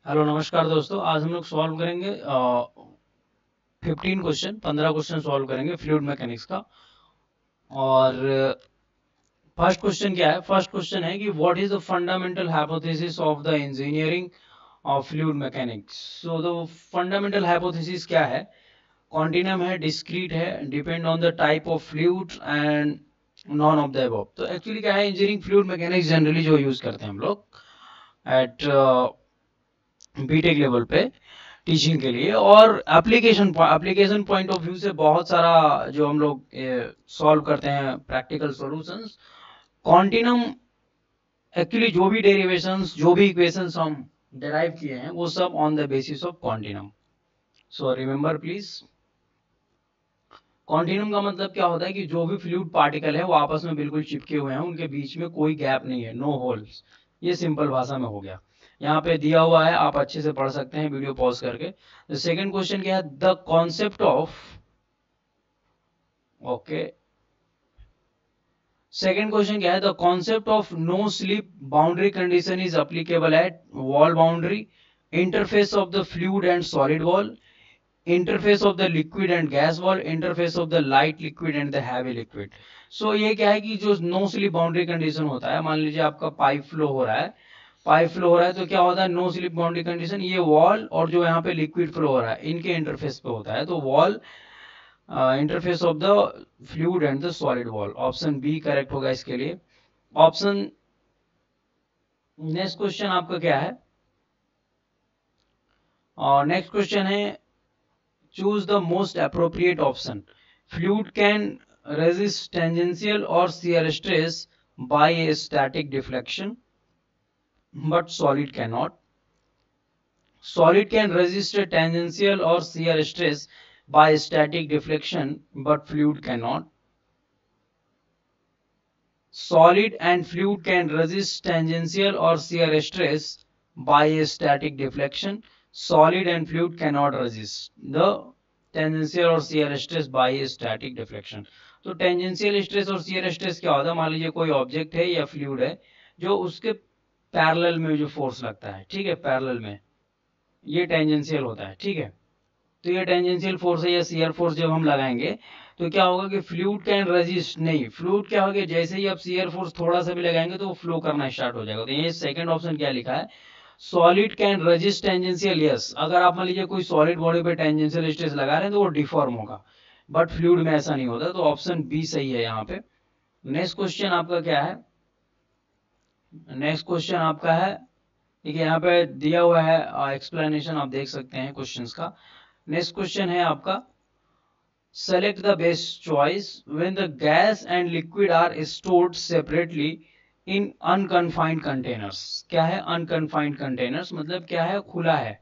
Hello नमस्कार दोस्तों, आज हम लोग सॉल्व करेंगे 15 क्वेश्चन सॉल्व करेंगे फ्लूइड मैकेनिक्स का। और फर्स्ट क्वेश्चन क्या है? फर्स्ट क्वेश्चन है कि what is the fundamental hypothesis of the engineering of fluid mechanics. So the fundamental hypothesis क्या है? कॉन्टिन्यूम है, डिस्क्रीट है, depend on the type of fluid and none of the above. तो actually क्या है, engineering fluid mechanics generally जो use करते हैं हम लोग एट बीटेक लेवल पे टीचिंग के लिए, और एप्लीकेशन पॉइंट ऑफ व्यू से बहुत सारा जो हम लोग सॉल्व करते हैं प्रैक्टिकल सॉल्यूशंस। कॉन्टिनम एक्चुअली जो भी डेरिवेशंस, जो भी इक्वेशंस हम डिराइव किए हैं वो सब on the basis of continuum. So remember please, continuum का मतलब क्या होता है कि जो भी फ्लूइड पार्टिकल है वो आपस में बिल्कुल चिपके हुए हैं, उनके बीच में कोई गैप नहीं है, नो होल्स। ये सिंपल भाषा में हो गया, यहाँ पे दिया हुआ है, आप अच्छे से पढ़ सकते हैं वीडियो पॉज करके। सेकंड क्वेश्चन क्या है? The concept of, okay, second question क्या है? The concept of no slip boundary condition is applicable at wall boundary, interface of the fluid and solid wall, interface of the liquid and gas wall, interface of the light liquid and the heavy liquid. So ये क्या है कि जो no slip boundary condition होता है, मान लीजिए आपका पाइप फ्लो हो रहा है, तो क्या होता है? नो स्लिप बाउंड्री कंडीशन, ये वॉल और जो यहाँ पे लिक्विड फ्लो हो रहा है इनके इंटरफेस पे होता है, तो wall interface of the fluid and the solid wall. Option B correct होगा इसके लिए। ऑप्शन नेक्स्ट क्वेश्चन आपका क्या है? और नेक्स्ट क्वेश्चन है, choose the most appropriate option. Fluid can resist tangential or shear stress by a static deflection, but solid cannot. Solid can resist a tangential or shear stress by static deflection, but fluid cannot. Solid and fluid can resist tangential or shear stress by a static deflection. Solid and fluid cannot resist the tangential और shear stress by static deflection. तो tangential stress और shear stress क्या होता है? मान लीजिए कोई object है या फ्लूइड है, जो उसके पैरेलल में जो फोर्स लगता है, ठीक है, पैरेलल में, ये टेंजेंशियल होता है, ठीक है। तो ये टेंजेंशियल फोर्स है या शियर फोर्स जब हम लगाएंगे तो क्या होगा कि फ्लूइड कैन रेजिस्ट नहीं, फ्लूइड क्या होगा, जैसे ही आप शियर फोर्स थोड़ा सा भी लगाएंगे तो वो फ्लो करना स्टार्ट हो जाएगा। तो ये सेकंड ऑप्शन क्या लिखा है? Solid can resist tangential, yes. अगर आप मान लीजिए कोई सॉलिड बॉडी पे टेंजेंशियल स्ट्रेस लगा रहे हैं तो वो डिफॉर्म होगा, बट फ्लूइड में ऐसा नहीं होता। तो ऑप्शन बी सही है यहाँ पे। नेक्स्ट क्वेश्चन आपका क्या है? नेक्स्ट क्वेश्चन आपका है, ठीक है, यहाँ पे दिया हुआ है एक्सप्लेनेशन, आप देख सकते हैं क्वेश्चंस का। नेक्स्ट क्वेश्चन है आपका, select the best choice when the gas and liquid are stored separately in unconfined containers। क्या है unconfined containers? मतलब क्या है? खुला है,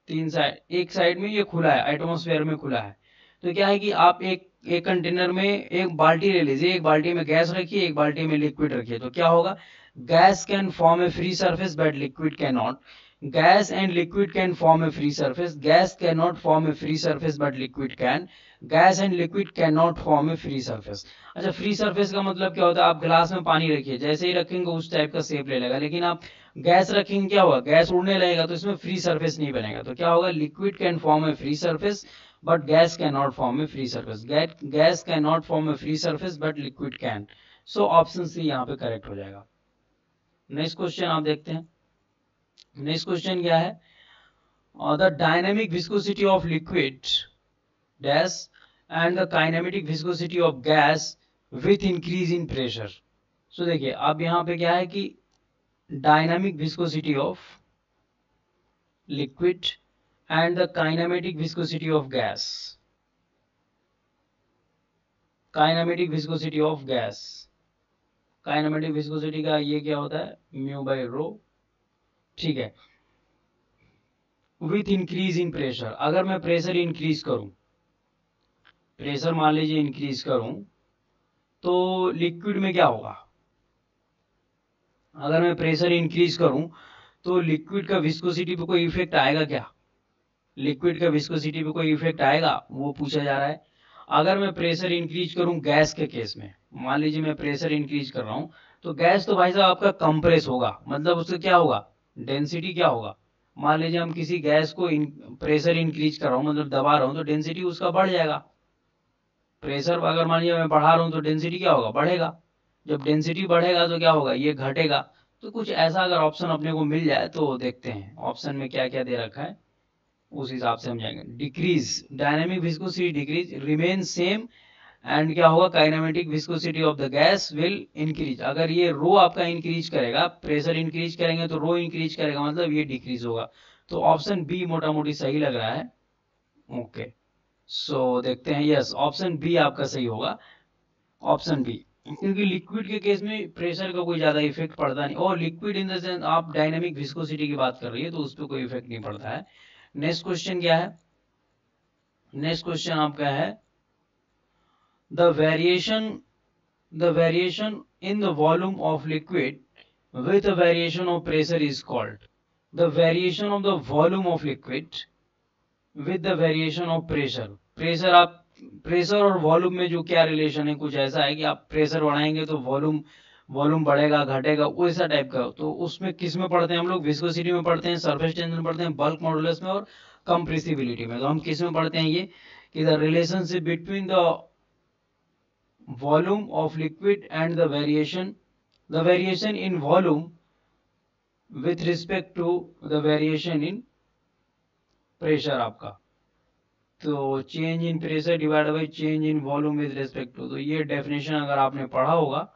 तीन साइड, एक साइड में ये खुला है, एटमॉस्फेयर में खुला है। तो क्या है कि आप एक कंटेनर में एक बाल्टी ले लीजिए, एक बाल्टी में गैस रखिए, एक बाल्टी में लिक्विड रखिए, तो क्या होगा? Gas can form a free surface but liquid can not. gas and liquid can form a free surface, gas cannot form a free surface but liquid can, gas and liquid cannot form a free surface। अच्छा, free surface का मतलब क्या होता है? आप glass में पानी रखिए, जैसे ही रखेंगे उस टाइप का शेप ले लेगा, लेकिन आप गैस रखेंगे, क्या होगा? गैस उड़ने लगेगा, तो इसमें फ्री सरफेस नहीं बनेगा। तो क्या होगा? Liquid can form a free surface but gas can not form a free surface, gas can not form a free surface but liquid can. So option C यहाँ पे करेक्ट हो जाएगा। नेक्स्ट क्वेश्चन आप देखते हैं। नेक्स्ट क्वेश्चन क्या है? The dynamic viscosity of liquid dash and the kinematic viscosity of gas with increase in pressure. So देखिए, अब यहाँ पे क्या है कि dynamic viscosity of liquid and the kinematic viscosity of gas, kinematic viscosity of gas, kinematic viscosity का ये क्या होता है? म्यू बाई रो, ठीक है। विथ इंक्रीज इन प्रेशर, अगर मैं प्रेशर इंक्रीज करूं, प्रेशर मान लीजिए इंक्रीज करूं, तो लिक्विड में क्या होगा? अगर मैं प्रेशर इंक्रीज करूं तो लिक्विड का विस्कोसिटी पे कोई इफेक्ट आएगा क्या? लिक्विड का विस्कोसिटी पे कोई इफेक्ट आएगा, वो पूछा जा रहा है। अगर मैं प्रेशर इंक्रीज करूं गैस के केस में, मान लीजिए मैं प्रेशर इंक्रीज कर रहा हूं, तो गैस तो भाई साहब आपका कंप्रेस होगा, मतलब उससे क्या होगा? डेंसिटी क्या होगा? मान लीजिए हम किसी गैस को प्रेशर इंक्रीज कर रहा हूँ, मतलब दबा रहा हूँ, तो डेंसिटी उसका बढ़ जाएगा। प्रेशर अगर मान लीजिए मैं बढ़ा रहा हूँ तो डेंसिटी क्या होगा, बढ़ेगा। जब डेंसिटी बढ़ेगा तो क्या होगा, ये घटेगा। तो कुछ ऐसा अगर ऑप्शन अपने को मिल जाए तो देखते हैं ऑप्शन में क्या क्या दे रखा है, उस हिसाब से हम जाएंगे। Decrease dynamic viscosity, decrease remain same, and क्या होगा, kinematic viscosity of the gas will increase. अगर ये रो आपका इंक्रीज करेगा, प्रेशर इंक्रीज करेंगे तो रो इंक्रीज करेगा, मतलब ये डिक्रीज होगा। तो ऑप्शन बी मोटा मोटी सही लग रहा है। ओके, सो देखते हैं, यस ऑप्शन बी आपका सही होगा, ऑप्शन बी। क्योंकि लिक्विड के केस में प्रेशर का कोई ज्यादा इफेक्ट पड़ता नहीं, और लिक्विड इन द सेंस आप डायनेमिक विस्कोसिटी की बात कर रही है तो उस पर कोई इफेक्ट नहीं पड़ता है। नेक्स्ट क्वेश्चन क्या है, नेक्स्ट क्वेश्चन आपका है the variation in the volume of liquid with a variation of pressure is called, the variation of the volume of liquid with the variation of pressure। Pressure आप, pressure और volume में जो क्या relation है, कुछ ऐसा है कि आप प्रेशर बढ़ाएंगे तो वॉल्यूम वॉल्यूम बढ़ेगा घटेगा, वैसा टाइप का। तो उसमें किस में पढ़ते हैं हम लोग, विस्कोसिटी में पढ़ते हैं, सरफेस टेंशन में पढ़ते हैं, बल्क मॉडुलस में और कंप्रेसिबिलिटी में। तो हम किस में पढ़ते हैं ये, कि the relationship between the volume of liquid and the variation in volume with respect to the variation in pressure आपका। तो change in pressure divide by change in volume with respect to, तो ये डेफिनेशन अगर आपने पढ़ा होगा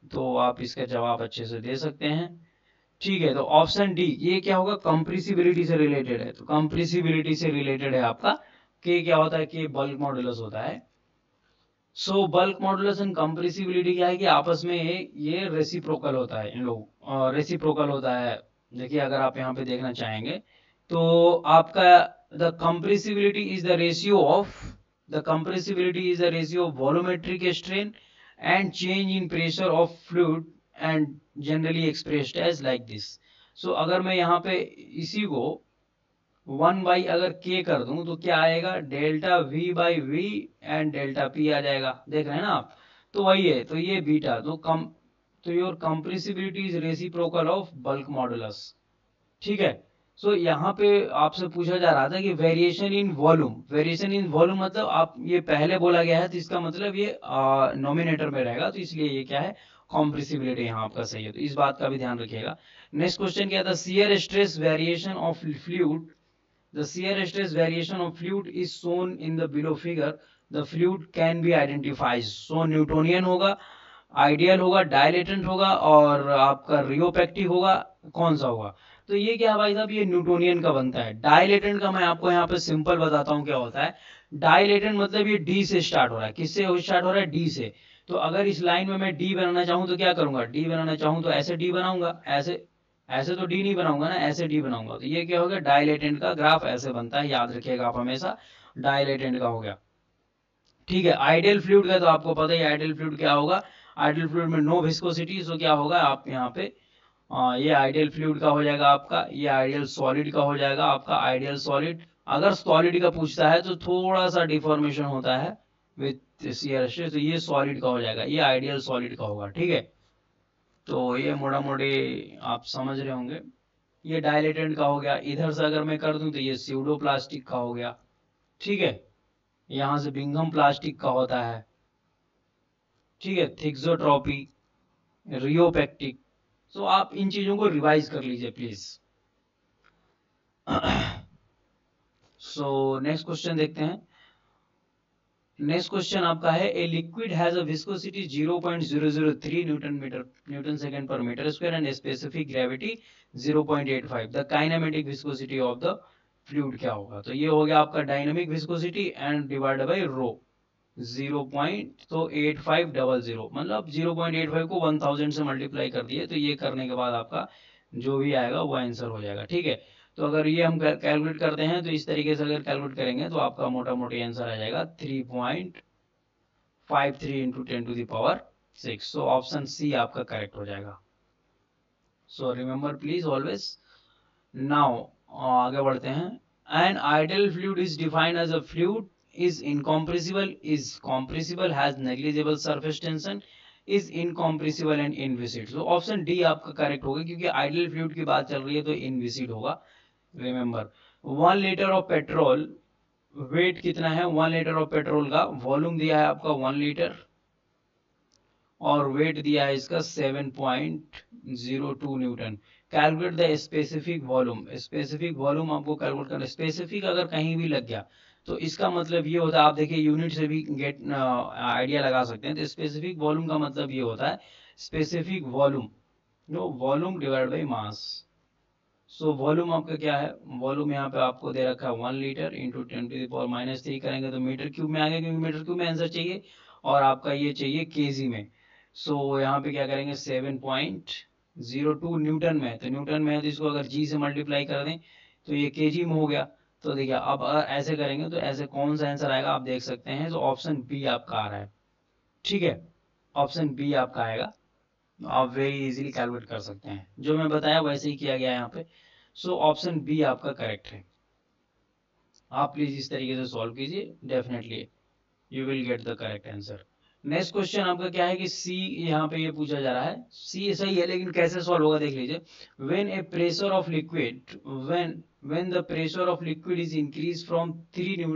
तो आप इसका जवाब अच्छे से दे सकते हैं। ठीक है, तो ऑप्शन डी ये क्या होगा, कंप्रेसिबिलिटी से रिलेटेड है। तो कंप्रेसिबिलिटी से रिलेटेड है आपका, के क्या होता है, के बल्क मॉडुलस होता है। सो बल्क मॉडुलस एंड कंप्रेसिबिलिटी क्या है कि आपस में ये रेसिप्रोकल होता है, इन लोग रेसिप्रोकल होता है। देखिए अगर आप यहाँ पे देखना चाहेंगे तो आपका the compressibility is the ratio of, the compressibility is the ratio of volumetric strain and change in pressure of fluid and generally expressed as like this. So अगर मैं यहाँ पे इसी को 1 बाई अगर के कर दूं तो क्या आएगा, delta v by v and delta p आ जाएगा, देख रहे हैं ना आप। तो वही है, तो ये बीटा, तो your compressibility is reciprocal of bulk modulus. ठीक है, सो यहाँ पे आपसे पूछा जा रहा था कि variation in volume, variation in volume मतलब आप ये पहले बोला गया है तो इसका मतलब ये नॉमिनेटर में रहेगा, तो इसलिए ये क्या है, कॉम्प्रेसिबिलिटी यहाँ आपका सही है, तो इस बात का भी ध्यान रखिएगा। नेक्स्ट क्वेश्चन क्या था, shear stress variation of fluid, the shear stress variation of fluid is shown in the below figure, the fluid can be identified। so Newtonian होगा, आइडियल होगा, डायलेटेंट होगा और आपका रियोपेक्टिक होगा, कौन सा होगा। तो ये क्या है भाई साहब, ये न्यूटोनियन का बनता है। डायलेटेंट का मैं आपको यहाँ पे सिंपल बताता हूँ क्या होता है। डायलेटेंट मतलब ये डी से स्टार्ट हो रहा है, किससे स्टार्ट हो रहा है, डी से। तो अगर इस लाइन में मैं डी बनाना चाहूँ तो क्या करूंगा, डी बनाना चाहूँ तो ऐसे डी बनाऊंगा, ऐसे ऐसे तो डी नहीं बनाऊंगा ना, ऐसे डी बनाऊंगा। तो ये क्या हो गया, डायलेटेंट का ग्राफ ऐसे बनता है, याद रखिएगा आप हमेशा, डायलेटेंट का हो गया। ठीक है, आइडियल फ्लूइड का तो आपको पता ही, आइडियल फ्लूइड क्या होगा, आइडियल फ्लूइड में नो विस्कोसिटी। सो क्या होगा आप यहाँ पे ये आइडियल फ्लूइड का हो जाएगा आपका, ये आइडियल सॉलिड का हो जाएगा आपका, आइडियल सॉलिड। अगर सॉलिड का पूछता है तो थोड़ा सा डिफॉर्मेशन होता है विथ शियर स्ट्रेस, तो ये सॉलिड का हो जाएगा, ये आइडियल सॉलिड का होगा। ठीक है, तो ये मोटा मोटी आप समझ रहे होंगे। ये डायलेटेंट का हो गया, इधर से अगर मैं कर दूं तो ये स्यूडो प्लास्टिक का हो गया। ठीक है, यहां से बिंघम प्लास्टिक का होता है। ठीक है, थिक्सोट्रॉपी, रियोपेक्टिक। सो आप इन चीजों को रिवाइज कर लीजिए प्लीज। सो नेक्स्ट क्वेश्चन देखते हैं। नेक्स्ट क्वेश्चन आपका है, a liquid has a viscosity 0.003 newton second पर metre square and specific gravity 0.85, the kinematic viscosity of the fluid क्या होगा। तो ये हो गया आपका dynamic viscosity and divided by rho 0.8500, मतलब 0.85 को 1000 से मल्टीप्लाई कर दिए, तो ये करने के बाद आपका जो भी आएगा वो आंसर हो जाएगा। ठीक है, तो अगर ये हम कैलकुलेट करते हैं तो इस तरीके से अगर कैलकुलेट करेंगे तो आपका मोटा मोटी आंसर आ जाएगा 3.53 इंटू 10⁶। सो ऑप्शन सी आपका करेक्ट हो जाएगा। So remember please always. Now आगे बढ़ते हैं। An ideal fluid is defined as a fluid is compressible, has negligible surface tension, is incompressible and inviscid। so option D आपका करेक्ट होगा, क्योंकि आइडियल फ्लूइड की बात चल रही है तो इनविसिड होगा। Remember 1 litre of petrol, weight कितना है 1 लीटर ऑफ पेट्रोल का, वॉल्यूम दिया है आपका 1 लीटर और वेट दिया है इसका 7.02 Newton. Calculate the specific volume, specific volume आपको कैलकुलेट करना। स्पेसिफिक अगर कहीं भी लग गया तो इसका मतलब ये होता है, आप देखिए यूनिट से भी गेट आइडिया लगा सकते हैं। तो स्पेसिफिक वॉल्यूम का मतलब ये होता है, स्पेसिफिक वॉल्यूम जो volume divide by mass. So volume आपका क्या है, वॉल्यूम यहाँ पे आपको दे रखा है 1 लीटर इंटू 10⁻³ करेंगे तो मीटर क्यूब में आ गया, क्योंकि मीटर क्यूब में आंसर चाहिए और आपका ये चाहिए केजी में। सो यहाँ पे क्या करेंगे 7.02 न्यूटन में, तो न्यूटन में है तो इसको अगर जी से मल्टीप्लाई कर दें तो ये केजी में हो गया। तो देखिए अब अगर ऐसे करेंगे तो ऐसे कौन सा आंसर आएगा आप देख सकते हैं। तो ऑप्शन बी आपका आ रहा है, ठीक है, ऑप्शन बी आपका आएगा। आप वेरी इजीली कैलकुलेट कर सकते हैं, जो मैं बताया वैसे ही किया गया है यहाँ पे। सो ऑप्शन बी आपका करेक्ट है। आप प्लीज इस तरीके से सॉल्व कीजिए, definitely you will get the correct answer. Next question आपका क्या है कि सी, यहाँ पे ये पूछा जा रहा है, सी सही है लेकिन कैसे सॉल्व होगा देख लीजिए। When a pressure of liquid, when the pressure of liquid is increase from 3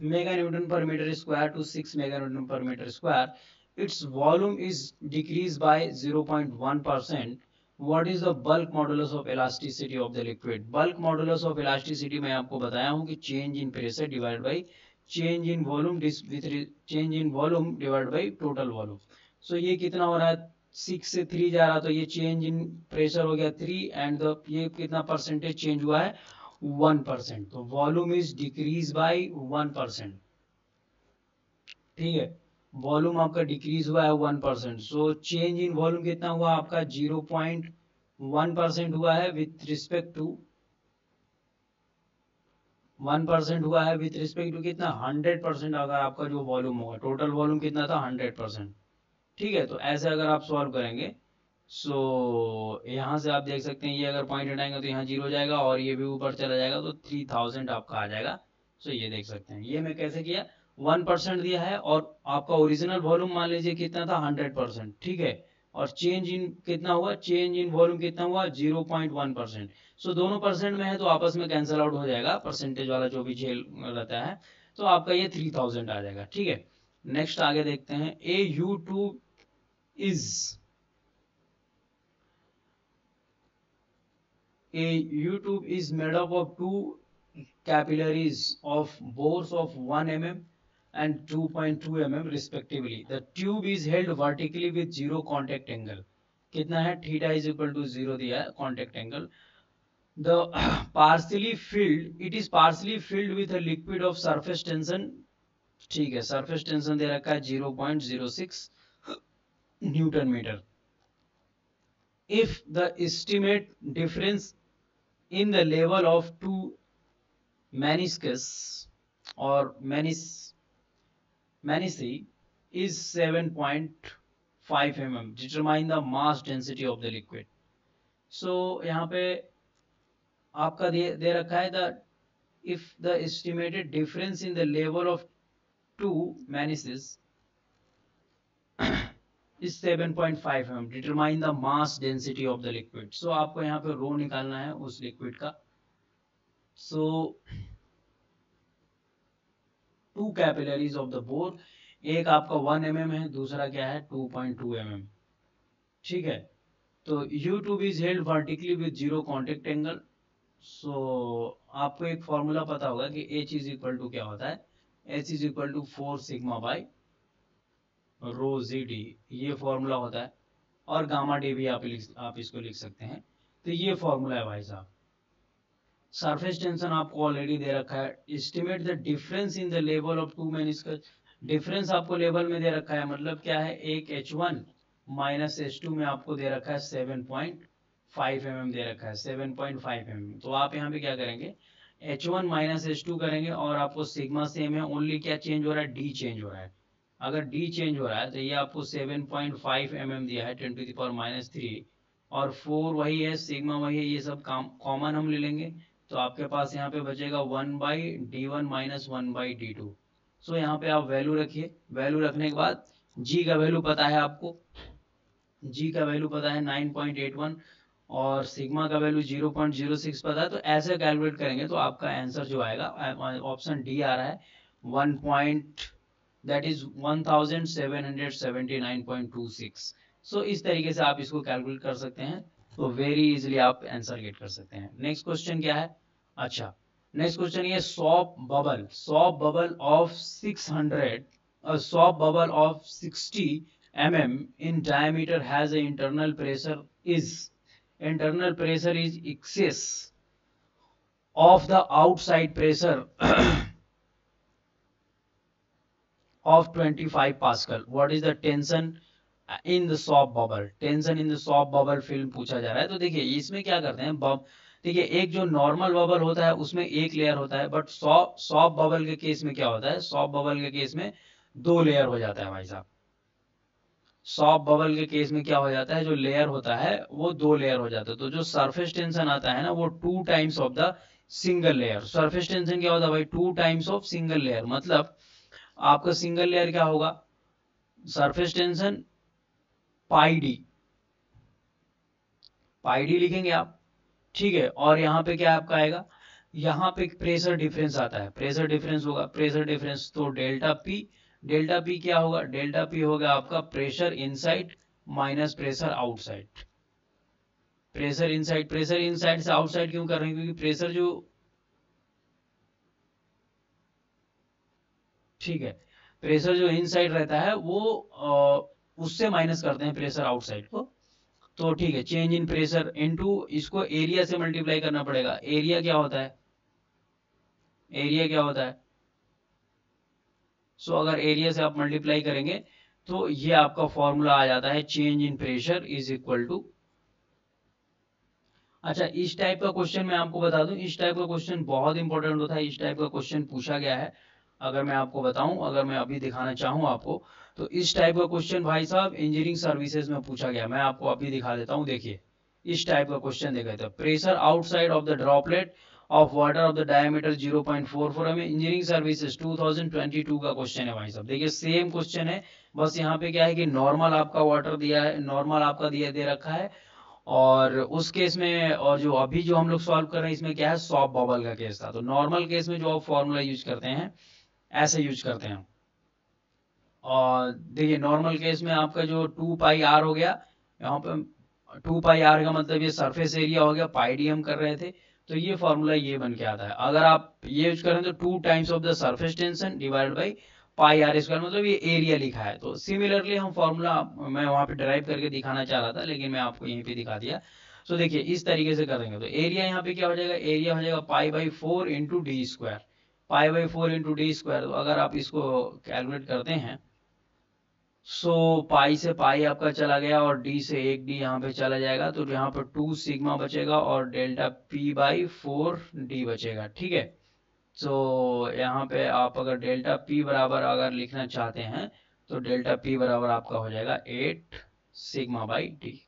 mega newton per metre square to 6 mega newton per metre square, its volume is decreased by 0.1%. What is the bulk modulus of elasticity of the liquid? Bulk modulus of elasticity मैं आपको बताया हूँ कि change in pressure divided by change in volume with change in volume divided by total volume. So ये कितना हो रहा है 6 से 3 जा रहा, तो ये change in pressure हो गया 3 and the ये कितना परसेंटेज चेंज हुआ है 1%। तो वॉल्यूम इज डिक्रीज बाय 1%, ठीक है, वॉल्यूम आपका डिक्रीज हुआ है 1%। सो चेंज इन वॉल्यूम कितना हुआ आपका 0.1% हुआ है विथ रिस्पेक्ट टू 1% हुआ है विथ रिस्पेक्ट टू कितना 100%। अगर आपका जो वॉल्यूम होगा टोटल वॉल्यूम कितना था 100%, ठीक है। तो ऐसे अगर आप सॉल्व करेंगे सो यहाँ से आप देख सकते हैं ये अगर पॉइंट हटाएंगे तो यहाँ 0 जाएगा और ये भी ऊपर चला जाएगा तो 3000 आपका आ जाएगा। सो ये देख सकते हैं, ये मैं कैसे किया 1% दिया है और आपका ओरिजिनल वॉल्यूम मान लीजिए कितना था 100%, ठीक है, और चेंज इन कितना हुआ, चेंज इन वॉल्यूम कितना हुआ 0.1%। सो दोनों परसेंट में है तो आपस में कैंसिल आउट हो जाएगा, परसेंटेज वाला जो भी झेल रहता है, तो आपका ये 3000 आ जाएगा, ठीक है। नेक्स्ट आगे देखते हैं, A U-tube is made up of two capillaries of bores of 1 mm and 2.2 mm respectively. The tube is held vertically with zero contact angle. कितना है थीटा इज इक्वल टू 0 दिया है contact angle. The it is partially filled with a liquid of surface tension, ठीक है, surface tension दे रखा है 0.06 newton metre. If the estimate difference in the level of two meniscus or menisci is 7.5 mm, determine the mass density of the liquid. So यहाँ पे आपका दे रखा है the if the estimated difference in the level of two meniscus is 7.5 mm, determine the mass density of the liquid. So आपको यहाँ पे रो निकालना है उस लिक्विड का. So two capillaries of the bore, एक आपका 1 mm है, दूसरा क्या है 2.2 mm, ठीक है। तो U-tube is held vertically with zero contact angle. सो आपको एक फॉर्मूला पता होगा कि H इज इक्वल टू क्या होता है, H is equal to 4 sigma by rho g d, ये फॉर्मूला होता है, और गामा डी भी आप इसको लिख सकते हैं। तो ये फॉर्मूला है भाई साहब। सरफेस टेंशन आपको ऑलरेडी दे रखा है, estimate the difference in the level of two meniscus, difference आपको लेवल में दे रखा है, मतलब क्या है एक H1 माइनस H2 में आपको दे रखा है 7.5 mm दे रखा है 7.5 mm। तो आप यहाँ पे क्या करेंगे H1 माइनस H2 करेंगे और आपको सिग्मा सेम है, ओनली क्या चेंज हो रहा है D चेंज हो रहा है। अगर D चेंज हो रहा है तो ये आपको 7.5 mm दिया है 10⁻³ और 4 वही है, सिग्मा वही है, ये सब कॉमन हम ले लेंगे तो आपके पास यहाँ पे बचेगा 1/d1 माइनस 1/d2। सो यहाँ पे आप वैल्यू रखिए, वैल्यू रखने के बाद g का वैल्यू पता है आपको, g का वैल्यू पता है 9.81 और सिग्मा का वैल्यू 0.06 पता है, तो ऐसे कैलकुलेट करेंगे तो आपका आंसर जो आएगा ऑप्शन डी आ रहा है 1 पॉइंट दैट इज 1779.26। सो इस तरीके से आप इसको कैलकुलेट कर सकते हैं, तो वेरी इजिली आप आंसर गेट कर सकते हैं। नेक्स्ट क्वेश्चन क्या है? अच्छा, नेक्स्ट क्वेश्चन ये shop bubble of 600 shop bubble of 60 mm in diameter has a internal pressure is excess of the outside pressure of 25 pascal. What is the tension in the soft bubble? Tension in the soft bubble film पूछा जा रहा है। तो देखिए इसमें क्या करते हैं, देखिए एक जो नॉर्मल बबल होता है उसमें एक लेयर होता है, बट सॉफ्ट बबल के केस में क्या होता है, सॉफ्ट बबल के केस में 2 लेयर हो जाता है भाई साहब। सॉफ्ट बबल के केस में क्या हो जाता है, जो लेयर होता है वो 2 लेयर हो जाता है। तो जो सरफेस टेंशन आता है ना वो 2 times of the single layer. Surface tension क्या होता है भाई, 2 टाइम्स ऑफ सिंगल लेयर। मतलब आपका सिंगल लेयर क्या होगा, सरफेस टेंशन पाई डी लिखेंगे आप, ठीक है। और यहाँ पे क्या आपका आएगा, यहाँ पे प्रेशर डिफरेंस आता है, प्रेशर डिफरेंस होगा, प्रेशर डिफरेंस तो डेल्टा पी क्या होगा, डेल्टा पी होगा आपका pressure inside minus pressure outside. Pressure inside से आउटसाइड क्यों कर रहे हैं, क्योंकि प्रेशर जो, ठीक है, प्रेशर जो इनसाइड रहता है वो उससे माइनस करते हैं प्रेशर आउटसाइड को। तो ठीक है, चेंज इन प्रेशर इनटू इसको एरिया से मल्टीप्लाई करना पड़ेगा। एरिया क्या होता है, एरिया क्या होता है, सो अगर एरिया से आप मल्टीप्लाई करेंगे तो ये आपका फॉर्मूला आ जाता है, change in pressure is equal to. अच्छा, इस टाइप का क्वेश्चन मैं आपको बता दूं, इस टाइप का क्वेश्चन बहुत इंपॉर्टेंट होता है। इस टाइप का क्वेश्चन पूछा गया है, अगर मैं आपको बताऊं, अगर मैं अभी दिखाना चाहूं आपको, तो इस टाइप का क्वेश्चन भाई साहब इंजीनियरिंग सर्विसेज में पूछा गया। मैं आपको अभी दिखा देता हूं, देखिए इस टाइप का क्वेश्चन देखा था, pressure outside of the droplet of water of the diameter 0.44 mm, engineering services 2022 का क्वेश्चन है भाई साहब। देखिए सेम क्वेश्चन है, बस यहाँ पे क्या है कि नॉर्मल आपका वाटर दिया है, नॉर्मल आपका दिया दे रखा है, और उस केस में, और जो अभी जो हम लोग सॉल्व कर रहे हैं इसमें क्या है, सॉफ्ट बबल का केस था। तो नॉर्मल केस में जो आप फॉर्मूला यूज करते हैं ऐसे यूज करते हैं। और देखिए नॉर्मल केस में आपका जो 2 पाई आर हो गया, यहाँ पे 2 पाई आर का मतलब ये सरफेस एरिया हो गया, पाई डी हम कर रहे थे, तो ये फॉर्मूला ये बन के आता है। अगर आप ये यूज करें तो 2 times of the surface tension divided by pi r square, मतलब ये एरिया लिखा है। तो सिमिलरली हम फॉर्मूला, मैं वहां पे ड्राइव करके दिखाना चाह रहा था लेकिन मैं आपको यहीं पे दिखा दिया। तो देखिए इस तरीके से करेंगे तो एरिया यहाँ पे क्या हो जाएगा, एरिया हो जाएगा pi by 4 into d square, pi by 4 into d square. तो अगर आप इसको कैलकुलेट करते हैं, सो पाई से पाई आपका चला गया और डी से एक डी यहाँ पे चला जाएगा, तो यहाँ पर 2 सिग्मा बचेगा और डेल्टा पी बाई 4 डी बचेगा, ठीक है। तो यहाँ पे आप अगर डेल्टा पी बराबर अगर लिखना चाहते हैं तो डेल्टा पी बराबर आपका हो जाएगा 8 sigma by D,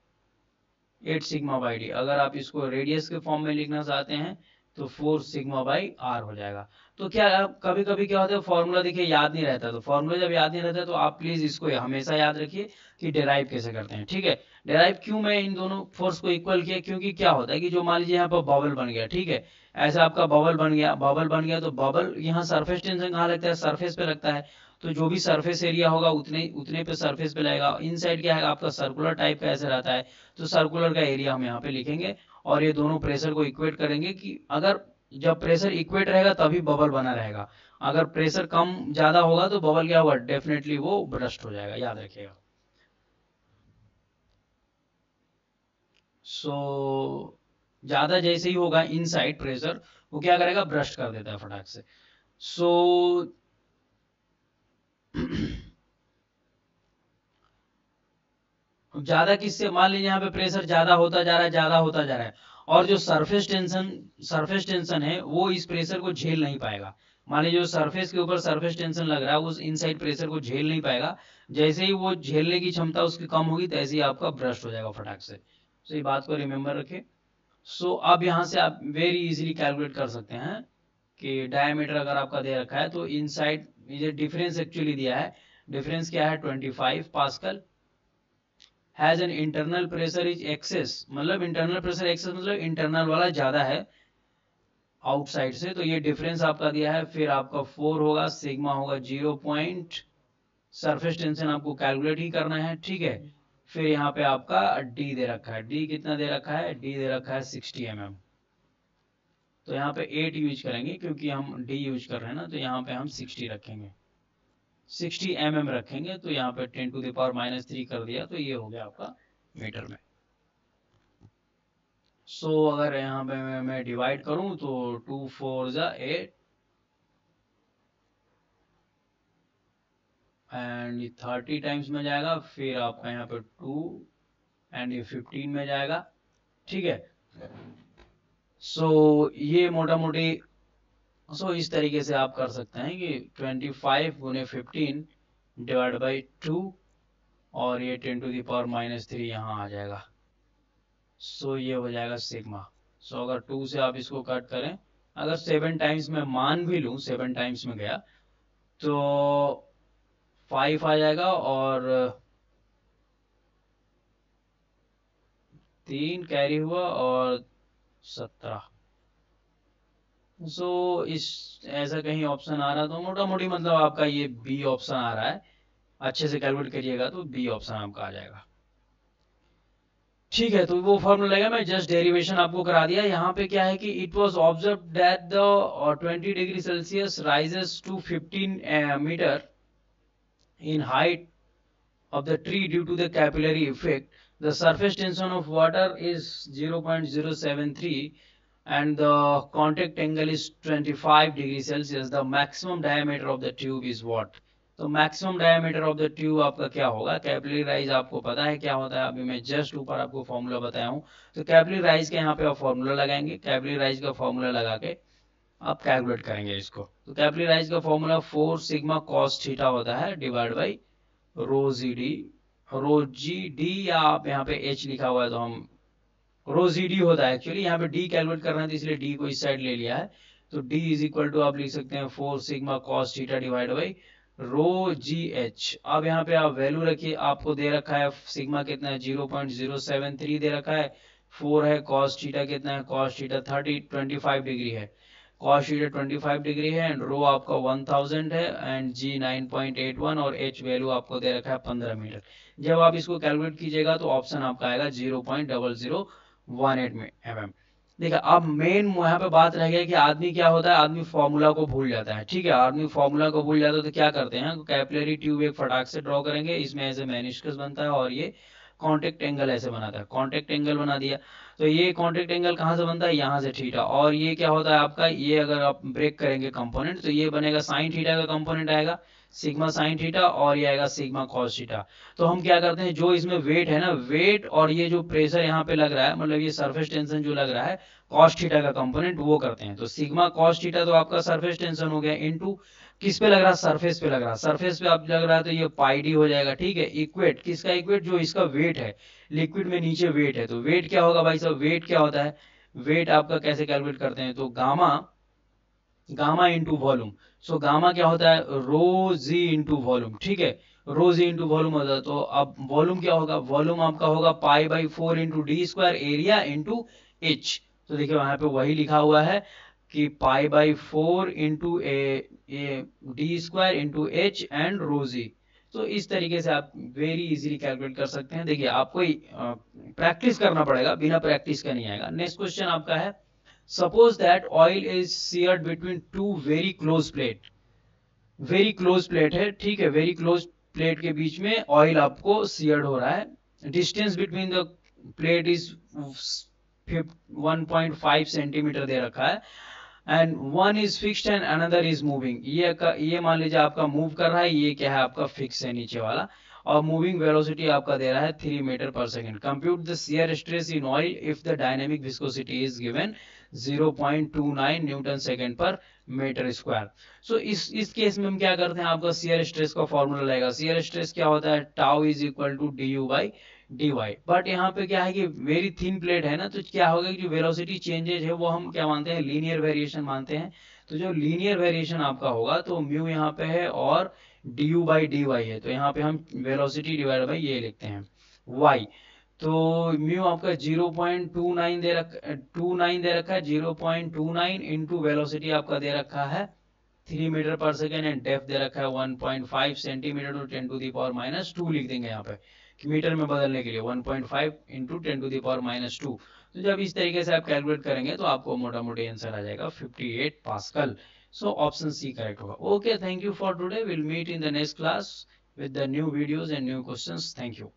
8 sigma by D. अगर आप इसको रेडियस के फॉर्म में लिखना चाहते हैं तो 4 सिग्मा बाई आर हो जाएगा। तो क्या कभी कभी क्या होता है, फॉर्मूला देखिए याद नहीं रहता, तो फॉर्मूला जब याद नहीं रहता तो आप प्लीज इसको हमेशा याद रखिए कि डेराइव कैसे करते हैं, ठीक है। डेराइव क्यों मैं इन दोनों फोर्स को इक्वल किया, क्योंकि क्या होता है कि जो मान लीजिए यहाँ पर बबल बन गया, ठीक है, ऐसा आपका बबल बन गया, बबल बन गया, तो बबल यहाँ सरफेस टेंशन कहाँ लगता है, सरफेस पे लगता है। तो जो भी सरफेस एरिया होगा उतने उतने पे सरफेस पे लगेगा। इन साइड क्या है आपका सर्कुलर टाइप का ऐसे रहता है, तो सर्कुलर का एरिया हम यहाँ पे लिखेंगे और ये दोनों प्रेशर को इक्वेट करेंगे कि अगर जब प्रेशर इक्वेट रहेगा तभी बबल बना रहेगा, अगर प्रेशर कम ज्यादा होगा तो बबल क्या होगा, डेफिनेटली वो बर्स्ट हो जाएगा, याद रखिएगा। सो ज्यादा जैसे ही होगा इनसाइड प्रेशर, वो क्या करेगा, ब्रस्ट कर देता है फटाक से। सो ज्यादा किससे, मान लीजिए यहाँ पे प्रेशर ज्यादा होता जा रहा है, ज्यादा होता जा रहा है, और जो सरफेस टेंशन है वो इस प्रेशर को झेल नहीं पाएगा। मान लीजिए जो सरफेस के ऊपर सरफेस टेंशन लग रहा है उस इनसाइड प्रेशर को झेल नहीं पाएगा, जैसे ही वो झेलने की क्षमता उसकी कम होगी तैसे ही आपका ब्रस्ट हो जाएगा फटाक से। तो ये बात को रिमेम्बर रखें। सो अब यहाँ से आप वेरी इजीली कैलकुलेट कर सकते हैं कि डायमीटर अगर आपका दे रखा है तो इनसाइड ये डिफरेंस एक्चुअली दिया है, डिफरेंस क्या है 25 pascal, has an internal pressure is excess, मतलब इंटरनल प्रेशर एक्सेस मतलब इंटरनल वाला ज्यादा है आउटसाइड से, तो ये डिफरेंस आपका दिया है। फिर आपका 4 होगा, सिग्मा होगा 0 पॉइंट, सरफेस टेंशन आपको कैलकुलेट ही करना है, ठीक है। फिर यहाँ पे आपका डी दे रखा है, डी कितना दे रखा है, डी दे रखा है 60 mm, तो यहाँ पे 8 यूज करेंगे क्योंकि हम डी यूज कर रहे हैं ना, तो यहाँ पे हम 60 रखेंगे, 60 mm रखेंगे, तो यहाँ पे 10⁻³ कर दिया, तो ये हो गया आपका मीटर में। सो अगर यहाँ पे मैं डिवाइड करूं तो 2 4 जा 8 एंड 30 टाइम्स में जाएगा, फिर आपका यहाँ पे 2 एंड ये 15 में जाएगा, ठीक है। सो ये मोटा मोटी इस तरीके से आप कर सकते हैं कि 25 × 15 डिवाइड बाई 2 और ये 10⁻³ यहाँ आ जाएगा। सो ये हो जाएगा सिग्मा। सो अगर 2 से आप इसको कट करें, अगर 7 टाइम्स में मान भी लूं, 7 टाइम्स में गया तो 5 आ जाएगा और 3 कैरी हुआ और 17। सो इस ऐसा कहीं ऑप्शन आ रहा तो मोटा मोटी मतलब आपका ये बी ऑप्शन आ रहा है, अच्छे से कैलकुलेट करिएगा तो बी ऑप्शन आपका आ जाएगा, ठीक है। तो वो फॉर्मूला लगेगा, मैं जस्ट डेरिवेशन आपको करा दिया। यहाँ पे क्या है कि it was observe that the 20°C rises to 15 metre in height of the tree due to the capillary effect. The surface tension of water is 0.073 and the contact angle is 25°C. The maximum diameter of the tube is what? तो maximum diameter of the tube आपका क्या होगा, capillary rise आपको पता है क्या होता है, अभी मैं जस्ट ऊपर आपको फॉर्मूला बताया हूँ। तो कैपिलरी राइज के यहाँ पे आप फॉर्मूला लगाएंगे, कैपिलरी राइज का फॉर्मूला लगा के आप कैलकुलेट करेंगे इसको। तो कैपिलरी राइज का फॉर्मूला 4 सिग्मा कॉस थीटा होता है divide by rho g D, या आप यहाँ पे एच लिखा हुआ है तो हम रो जी डी होता है एक्चुअली, यहाँ पे डी कैलकुलेट करना है तो इसलिए डी को इस साइड ले लिया है। तो डी इज इक्वल टू आप लिख सकते हैं 4 sigma cos theta divide by rho ji H. अब यहाँ पे आप वैल्यू रखिए, आपको दे रखा है सिग्मा कितना है 0.073 दे रखा है, 4 है, कॉस थीटा कितना है, कॉस थीटा 25 है, कॉस थीटा 25 है एंड रो आपका 1000 है एंड जी 9.81 और एच वैल्यू आपको दे रखा है 15 मीटर। जब आप इसको कैलकुलेट कीजिएगा तो ऑप्शन आपका आएगा 0.0018 mm। देखिए अब मेन यहाँ पे बात रह गया कि आदमी क्या होता है, आदमी फॉर्मूला को भूल जाता है, ठीक है। आदमी फॉर्मूला को भूल जाता है तो क्या करते हैं, कैपिलरी ट्यूब एक फटाक से ड्रॉ करेंगे, इसमें ऐसे मेनिस्कस बनता है और ये कॉन्टेक्ट एंगल ऐसे बनाता है, कॉन्टेक्ट एंगल बना दिया। तो ये कॉन्टेक्ट एंगल कहाँ से बनता है, यहाँ से थीटा, और ये क्या होता है आपका, ये अगर आप ब्रेक करेंगे कंपोनेंट तो ये बनेगा साइन थीटा का कंपोनेंट आएगा, सिग्मा साइन थीटा, और ये आएगा सिग्मा कॉस थीटा। तो हम क्या करते हैं, जो इसमें वेट है ना, वेट और ये जो प्रेशर यहाँ पे लग रहा है, मतलब ये सरफेस टेंशन जो लग रहा है कॉस थीटा का कंपोनेंट वो करते हैं। तो सिग्मा कॉस थीटा तो आपका सरफेस टेंशन हो गया, इनटू किस पे लग रहा है, सरफेस पे लग रहा है, सरफेस पे आप लग रहा है तो ये पाई डी हो जाएगा, ठीक है। इक्वेट किसका, इक्वेट जो इसका वेट है, लिक्विड में नीचे वेट है, तो वेट क्या होगा भाई साहब, वेट क्या होता है, वेट आपका कैसे कैलकुलेट करते हैं, तो gamma into volume. So gamma क्या होता है, रो जी इंटू वॉल्यूम, ठीक है, रो जी इंटू वॉल्यूम होता है। तो अब वॉल्यूम क्या होगा, वॉल्यूम आपका होगा π/4 into d square area into h. तो देखिए वहां पे वही लिखा हुआ है कि π/4 into d square into h and rho g. तो इस तरीके से आप वेरी इजीली कैलकुलेट कर सकते हैं। देखिए आपको प्रैक्टिस करना पड़ेगा, बिना प्रैक्टिस का नहीं आएगा। नेक्स्ट क्वेश्चन आपका है, suppose that oil is sheared between two very close plate, very close plate है, ठीक है, वेरी क्लोज प्लेट के बीच में ऑयल आपको सीयर्ड हो रहा है, distance between the plate is 1.5 centimetre दे रखा है and one is fixed and another is moving. ये मान लीजिए आपका मूव कर रहा है, ये क्या है आपका फिक्स है नीचे वाला, और मूविंग वेलोसिटी आपका दे रहा है 3 मीटर पर second. Compute the shear stress in oil if the dynamic viscosity is given 0.29 newton second पर मीटर स्क्वायर। सो इस केस में हम क्या करते हैं, आपका शियर स्ट्रेस का फॉर्मूला लगेगा। शियर स्ट्रेस क्या होता है, tau is equal to dy/dy। But यहाँ पे क्या है कि वेरी थिन प्लेट है ना, तो क्या होगा कि जो वेलोसिटी चेंजेज है वो हम क्या मानते हैं, लीनियर वेरिएशन मानते हैं। तो जो लीनियर वेरिएशन आपका होगा तो म्यू यहाँ पे है और du/dy है, तो यहाँ पे हम वेलोसिटी डिवाइड बाई ये लिखते हैं। वाई। तो म्यू आपका 0.29 दे रखा है, 0.29 इंटू वेलोसिटी आपका दे रखा है 3 मीटर पर सेकेंड एंड डेप्थ दे रखा है 1.5 centimetre to 10 to the power minus 2 लिख देंगे यहाँ पे मीटर में बदलने के लिए 1.5 into 10 to the power minus 2। तो जब इस तरीके से आप कैलकुलेट करेंगे तो आपको मोटा मोटी आंसर आ जाएगा 58 pascal. So option C correct होगा। Okay, thank you for today, will meet in the next class with the new videos and new questions. Thank you.